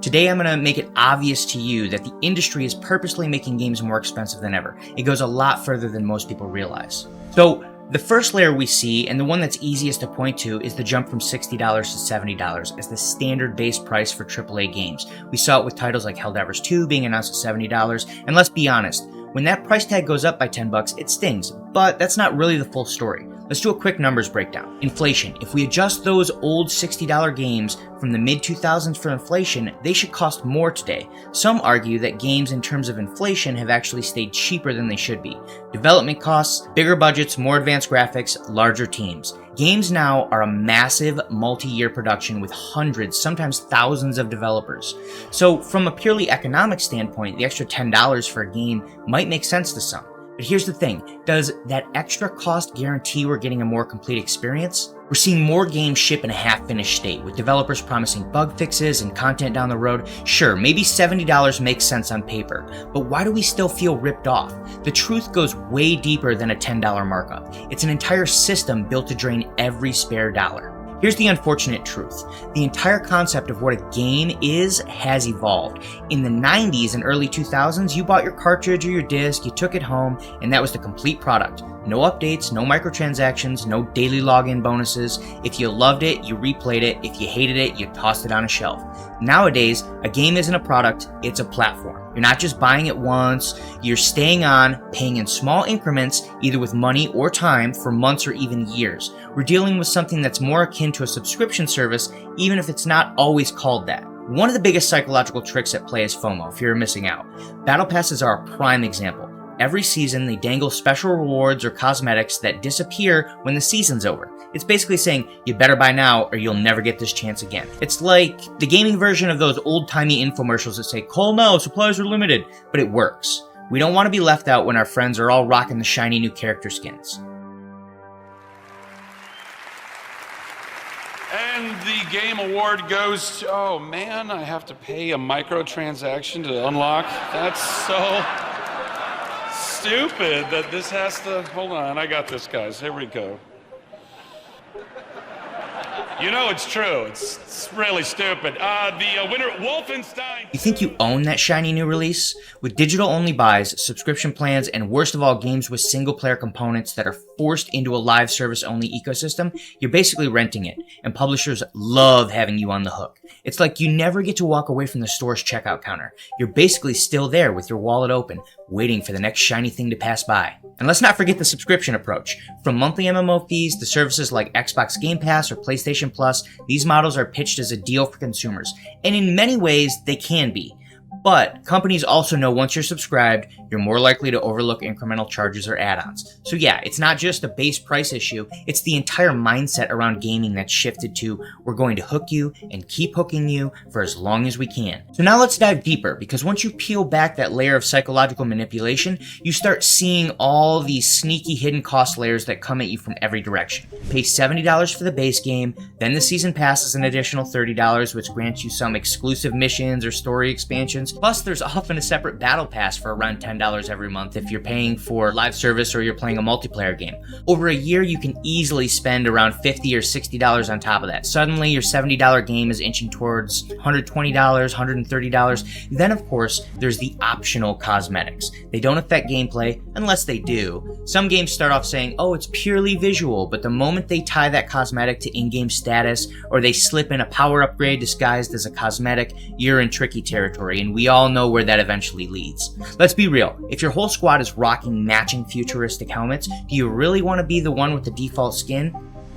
Today I'm going to make it obvious to you that the industry is purposely making games more expensive than ever. It goes a lot further than most people realize. So the first layer we see, and the one that's easiest to point to, is the jump from $60 to $70 as the standard base price for AAA games. We saw it with titles like Helldivers 2 being announced at $70, and let's be honest, when that price tag goes up by $10, it stings, but that's not really the full story. Let's do a quick numbers breakdown. Inflation. If we adjust those old $60 games from the mid-2000s for inflation, they should cost more today. Some argue that games in terms of inflation have actually stayed cheaper than they should be. Development costs, bigger budgets, more advanced graphics, larger teams. Games now are a massive multi-year production with hundreds, sometimes thousands of developers. So from a purely economic standpoint, the extra $10 for a game might make sense to some. But here's the thing, does that extra cost guarantee we're getting a more complete experience? We're seeing more games ship in a half-finished state, with developers promising bug fixes and content down the road. Sure, maybe $70 makes sense on paper, but why do we still feel ripped off? The truth goes way deeper than a $10 markup. It's an entire system built to drain every spare dollar. Here's the unfortunate truth. The entire concept of what a game is has evolved. In the 90s and early 2000s, you bought your cartridge or your disc, you took it home, and that was the complete product. No updates, no microtransactions, no daily login bonuses. If you loved it, you replayed it. If you hated it, you tossed it on a shelf. Nowadays, a game isn't a product, it's a platform. You're not just buying it once, you're staying on, paying in small increments, either with money or time, for months or even years. We're dealing with something that's more akin to a subscription service, even if it's not always called that. One of the biggest psychological tricks at play is FOMO, fear of missing out. Battle passes are a prime example. Every season, they dangle special rewards or cosmetics that disappear when the season's over. It's basically saying, you better buy now or you'll never get this chance again. It's like the gaming version of those old-timey infomercials that say, call now, supplies are limited, but it works. We don't want to be left out when our friends are all rocking the shiny new character skins. And the game award goes to, oh man, I have to pay a microtransaction to unlock. That's so stupid that this has to, hold on, I got this, guys, here we go. You know it's true, it's really stupid. The winner, Wolfenstein. You think you own that shiny new release? With digital-only buys, subscription plans, and worst of all, games with single-player components that are forced into a live service-only ecosystem, you're basically renting it, and publishers love having you on the hook. It's like you never get to walk away from the store's checkout counter. You're basically still there with your wallet open, waiting for the next shiny thing to pass by. And let's not forget the subscription approach. From monthly MMO fees to services like Xbox Game Pass or PlayStation Plus, these models are pitched as a deal for consumers. And in many ways, they can be. But companies also know once you're subscribed, you're more likely to overlook incremental charges or add-ons. So yeah, it's not just a base price issue, it's the entire mindset around gaming that's shifted to, we're going to hook you and keep hooking you for as long as we can. So now let's dive deeper, because once you peel back that layer of psychological manipulation, you start seeing all these sneaky hidden cost layers that come at you from every direction. Pay $70 for the base game, then the season pass is an additional $30, which grants you some exclusive missions or story expansions. Plus, there's often a separate battle pass for around $10 every month if you're paying for live service or you're playing a multiplayer game. Over a year, you can easily spend around $50 or $60 on top of that. Suddenly, your $70 game is inching towards $120, $130. Then, of course, there's the optional cosmetics. They don't affect gameplay, unless they do. Some games start off saying, oh, it's purely visual, but the moment they tie that cosmetic to in-game status, or they slip in a power upgrade disguised as a cosmetic, you're in tricky territory, and we all know where that eventually leads. Let's be real, if your whole squad is rocking matching futuristic helmets, do you really want to be the one with the default skin?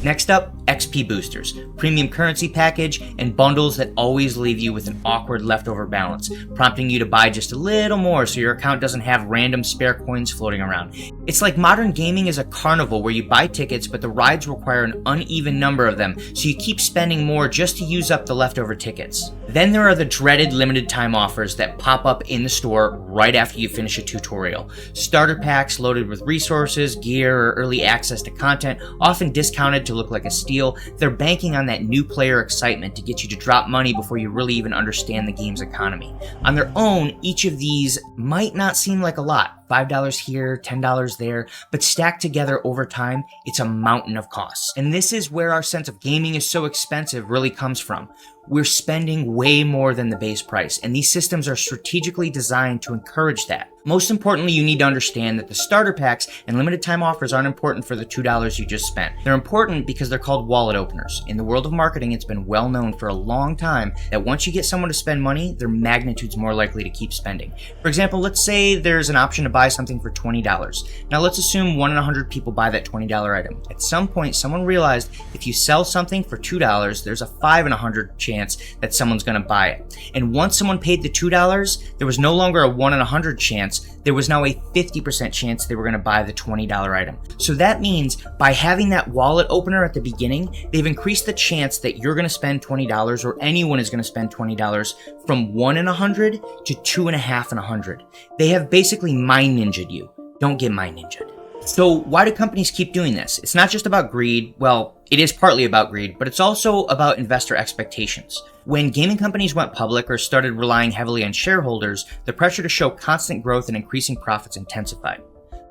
Next up, XP boosters, premium currency package, and bundles that always leave you with an awkward leftover balance, prompting you to buy just a little more so your account doesn't have random spare coins floating around. It's like modern gaming is a carnival where you buy tickets, but the rides require an uneven number of them, so you keep spending more just to use up the leftover tickets. Then there are the dreaded limited time offers that pop up in the store right after you finish a tutorial. Starter packs loaded with resources, gear, or early access to content, often discounted to look like a steal. They're banking on that new player excitement to get you to drop money before you really even understand the game's economy. On their own, each of these might not seem like a lot. $5 here, $10 there, but stacked together over time, it's a mountain of costs. And this is where our sense of gaming is so expensive really comes from. We're spending way more than the base price, and these systems are strategically designed to encourage that. Most importantly, you need to understand that the starter packs and limited time offers aren't important for the $2 you just spent. They're important because they're called wallet openers. In the world of marketing, it's been well known for a long time that once you get someone to spend money, their magnitude's more likely to keep spending. For example, let's say there's an option to buy something for $20. Now let's assume 1 in 100 people buy that $20 item. At some point, someone realized if you sell something for $2, there's a 5 in 100 chance that someone's going to buy it. And once someone paid the $2, there was no longer a 1 in 100 chance. There was now a 50% chance they were going to buy the $20 item. So that means by having that wallet opener at the beginning, they've increased the chance that you're going to spend $20 or anyone is going to spend $20 from 1 in 100 to 2.5 in 100. They have basically mind ninja'd you. Don't get mind ninja'd. So why do companies keep doing this? It's not just about greed. Well, it is partly about greed, but it's also about investor expectations. When gaming companies went public or started relying heavily on shareholders, the pressure to show constant growth and increasing profits intensified.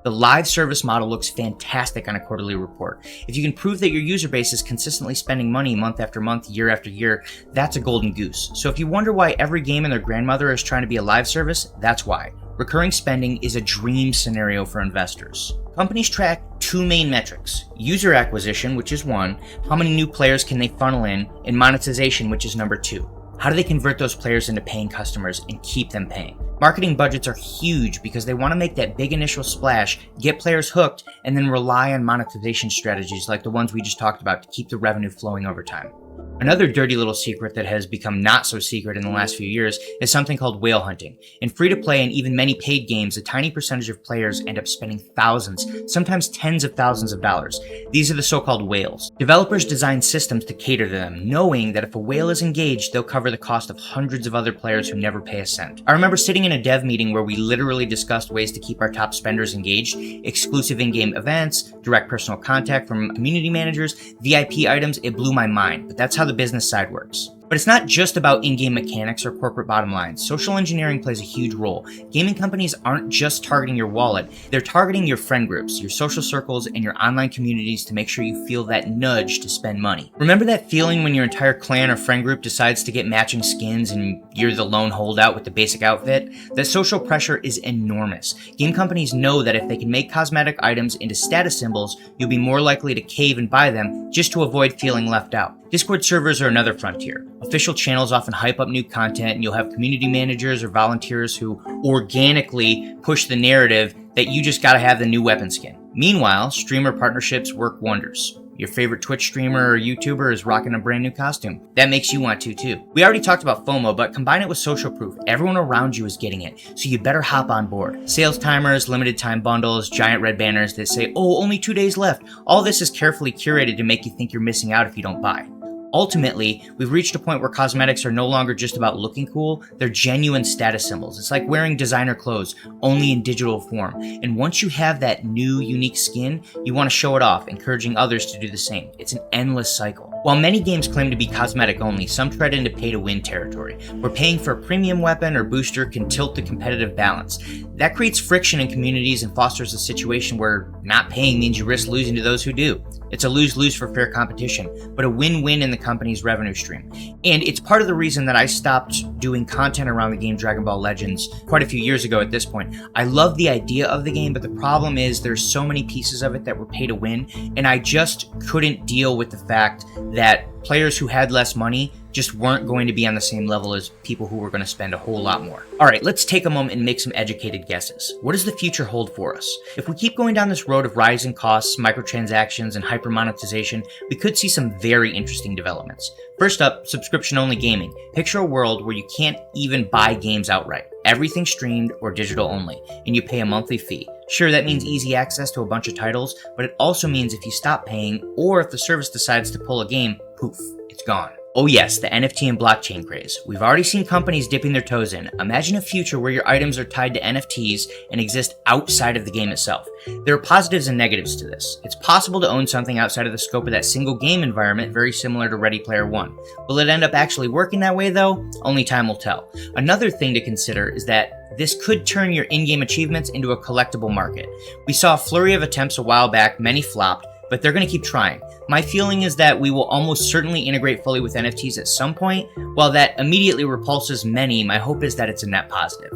The live service model looks fantastic on a quarterly report. If you can prove that your user base is consistently spending money month after month, year after year, that's a golden goose. So if you wonder why every game and their grandmother is trying to be a live service, that's why. Recurring spending is a dream scenario for investors. Companies track two main metrics: user acquisition, which is 1, how many new players can they funnel in, and monetization, which is number 2. How do they convert those players into paying customers and keep them paying? Marketing budgets are huge because they want to make that big initial splash, get players hooked, and then rely on monetization strategies like the ones we just talked about to keep the revenue flowing over time. Another dirty little secret that has become not so secret in the last few years is something called whale hunting. In free-to-play and even many paid games, a tiny percentage of players end up spending thousands, sometimes tens of thousands of dollars. These are the so-called whales. Developers design systems to cater to them, knowing that if a whale is engaged, they'll cover the cost of hundreds of other players who never pay a cent. I remember sitting in a dev meeting where we literally discussed ways to keep our top spenders engaged: exclusive in-game events, direct personal contact from community managers, VIP items. It blew my mind, but that's how the business side works. But it's not just about in-game mechanics or corporate bottom lines. Social engineering plays a huge role. Gaming companies aren't just targeting your wallet, they're targeting your friend groups, your social circles, and your online communities to make sure you feel that nudge to spend money. Remember that feeling when your entire clan or friend group decides to get matching skins and you're the lone holdout with the basic outfit? That social pressure is enormous. Game companies know that if they can make cosmetic items into status symbols, you'll be more likely to cave and buy them just to avoid feeling left out. Discord servers are another frontier. Official channels often hype up new content, and you'll have community managers or volunteers who organically push the narrative that you just gotta have the new weapon skin. Meanwhile, streamer partnerships work wonders. Your favorite Twitch streamer or YouTuber is rocking a brand new costume. That makes you want to too. We already talked about FOMO, but combine it with social proof. Everyone around you is getting it, so you better hop on board. Sales timers, limited time bundles, giant red banners that say, "Oh, only 2 days left." All this is carefully curated to make you think you're missing out if you don't buy. Ultimately, we've reached a point where cosmetics are no longer just about looking cool, they're genuine status symbols. It's like wearing designer clothes, only in digital form. And once you have that new, unique skin, you want to show it off, encouraging others to do the same. It's an endless cycle. While many games claim to be cosmetic only, some tread into pay-to-win territory, where paying for a premium weapon or booster can tilt the competitive balance. That creates friction in communities and fosters a situation where not paying means you risk losing to those who do. It's a lose-lose for fair competition, but a win-win in the company's revenue stream. And it's part of the reason that I stopped doing content around the game Dragon Ball Legends quite a few years ago at this point. I love the idea of the game, but the problem is there's so many pieces of it that were pay to win, and I just couldn't deal with the fact that players who had less money just weren't going to be on the same level as people who were going to spend a whole lot more. Alright, let's take a moment and make some educated guesses. What does the future hold for us? If we keep going down this road of rising costs, microtransactions, and hyper-monetization, we could see some very interesting developments. First up, subscription-only gaming. Picture a world where you can't even buy games outright. Everything's streamed or digital only, and you pay a monthly fee. Sure, that means easy access to a bunch of titles, but it also means if you stop paying, or if the service decides to pull a game, poof, it's gone. Oh yes, the NFT and blockchain craze. We've already seen companies dipping their toes in. Imagine a future where your items are tied to NFTs and exist outside of the game itself. There are positives and negatives to this. It's possible to own something outside of the scope of that single game environment, very similar to Ready Player One. Will it end up actually working that way though? Only time will tell. Another thing to consider is that this could turn your in-game achievements into a collectible market. We saw a flurry of attempts a while back, many flopped, but they're going to keep trying. My feeling is that we will almost certainly integrate fully with NFTs at some point. While that immediately repulses many, my hope is that it's a net positive.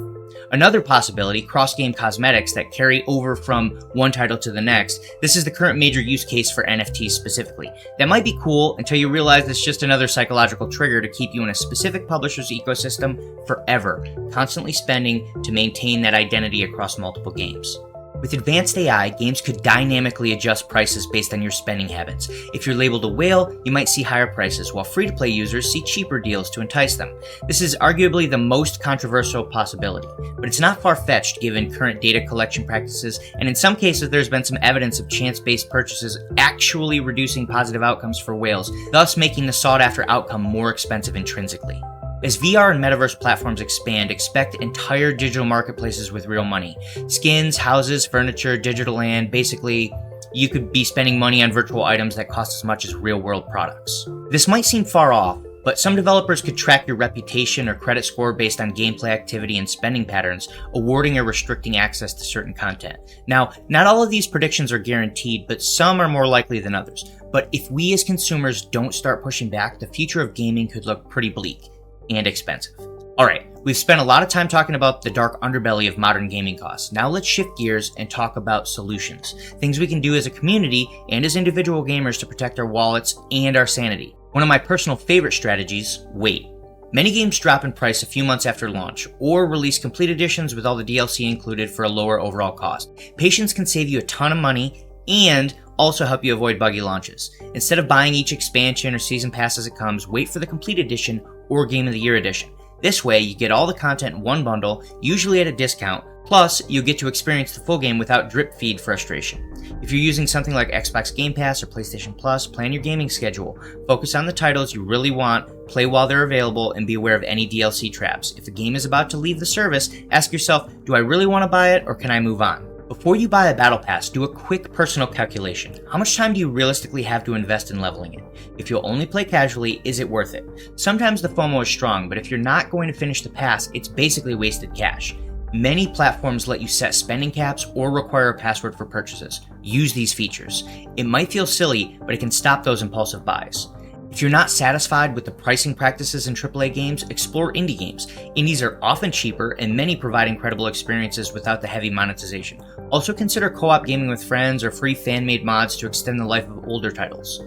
Another possibility, cross-game cosmetics that carry over from one title to the next. This is the current major use case for NFTs specifically. That might be cool until you realize it's just another psychological trigger to keep you in a specific publisher's ecosystem forever, constantly spending to maintain that identity across multiple games. With advanced AI, games could dynamically adjust prices based on your spending habits. If you're labeled a whale, you might see higher prices, while free-to-play users see cheaper deals to entice them. This is arguably the most controversial possibility, but it's not far-fetched given current data collection practices, and in some cases there's been some evidence of chance-based purchases actually reducing positive outcomes for whales, thus making the sought-after outcome more expensive intrinsically. As VR and metaverse platforms expand, expect entire digital marketplaces with real money. Skins, houses, furniture, digital land, basically, you could be spending money on virtual items that cost as much as real-world products. This might seem far off, but some developers could track your reputation or credit score based on gameplay activity and spending patterns, awarding or restricting access to certain content. Now, not all of these predictions are guaranteed, but some are more likely than others. But if we as consumers don't start pushing back, the future of gaming could look pretty bleak and expensive. Alright, we've spent a lot of time talking about the dark underbelly of modern gaming costs. Now let's shift gears and talk about solutions. Things we can do as a community and as individual gamers to protect our wallets and our sanity. One of my personal favorite strategies, wait. Many games drop in price a few months after launch, or release complete editions with all the DLC included for a lower overall cost. Patience can save you a ton of money and also help you avoid buggy launches. Instead of buying each expansion or season pass as it comes, wait for the complete edition or Game of the Year edition. This way, you get all the content in one bundle, usually at a discount, plus you'll get to experience the full game without drip feed frustration. If you're using something like Xbox Game Pass or PlayStation Plus, plan your gaming schedule. Focus on the titles you really want, play while they're available, and be aware of any DLC traps. If the game is about to leave the service, ask yourself, do I really want to buy it or can I move on? Before you buy a battle pass, do a quick personal calculation. How much time do you realistically have to invest in leveling it? If you'll only play casually, is it worth it? Sometimes the FOMO is strong, but if you're not going to finish the pass, it's basically wasted cash. Many platforms let you set spending caps or require a password for purchases. Use these features. It might feel silly, but it can stop those impulsive buys. If you're not satisfied with the pricing practices in AAA games, explore indie games. Indies are often cheaper, and many provide incredible experiences without the heavy monetization. Also consider co-op gaming with friends or free fan-made mods to extend the life of older titles.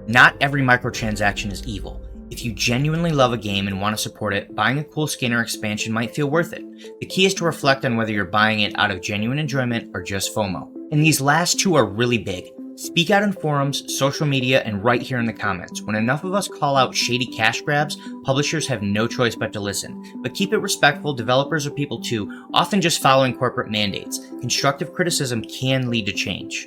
Not every microtransaction is evil. If you genuinely love a game and want to support it, buying a cool skin or expansion might feel worth it. The key is to reflect on whether you're buying it out of genuine enjoyment or just FOMO. And these last two are really big. Speak out in forums, social media, and right here in the comments. When enough of us call out shady cash grabs, publishers have no choice but to listen. But keep it respectful, developers are people too, often just following corporate mandates. Constructive criticism can lead to change.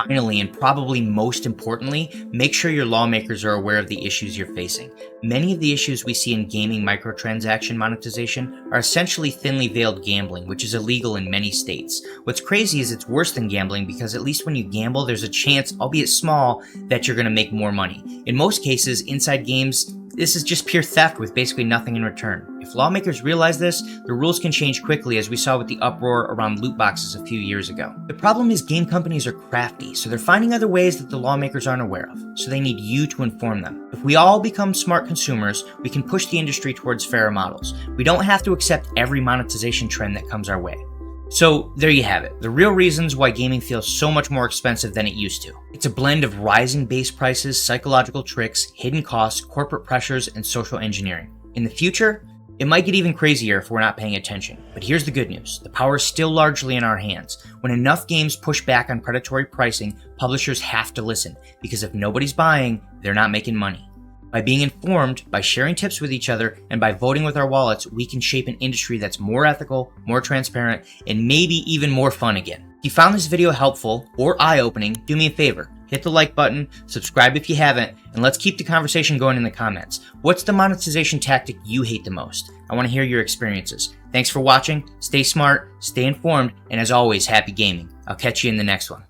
Finally, and probably most importantly, make sure your lawmakers are aware of the issues you're facing. Many of the issues we see in gaming microtransaction monetization are essentially thinly veiled gambling, which is illegal in many states. What's crazy is it's worse than gambling because at least when you gamble, there's a chance, albeit small, that you're going to make more money. In most cases, inside games, this is just pure theft with basically nothing in return. If lawmakers realize this, the rules can change quickly, as we saw with the uproar around loot boxes a few years ago. The problem is game companies are crafty, so they're finding other ways that the lawmakers aren't aware of, so they need you to inform them. If we all become smart consumers, we can push the industry towards fairer models. We don't have to accept every monetization trend that comes our way. So there you have it, the real reasons why gaming feels so much more expensive than it used to. It's a blend of rising base prices, psychological tricks, hidden costs, corporate pressures, and social engineering. In the future, it might get even crazier if we're not paying attention. But here's the good news, the power is still largely in our hands. When enough games push back on predatory pricing, publishers have to listen, because if nobody's buying, they're not making money. By being informed, by sharing tips with each other, and by voting with our wallets, we can shape an industry that's more ethical, more transparent, and maybe even more fun again. If you found this video helpful or eye-opening, do me a favor. hit the like button, subscribe if you haven't, and let's keep the conversation going in the comments. What's the monetization tactic you hate the most? I want to hear your experiences. Thanks for watching, stay smart, stay informed, and as always, happy gaming. I'll catch you in the next one.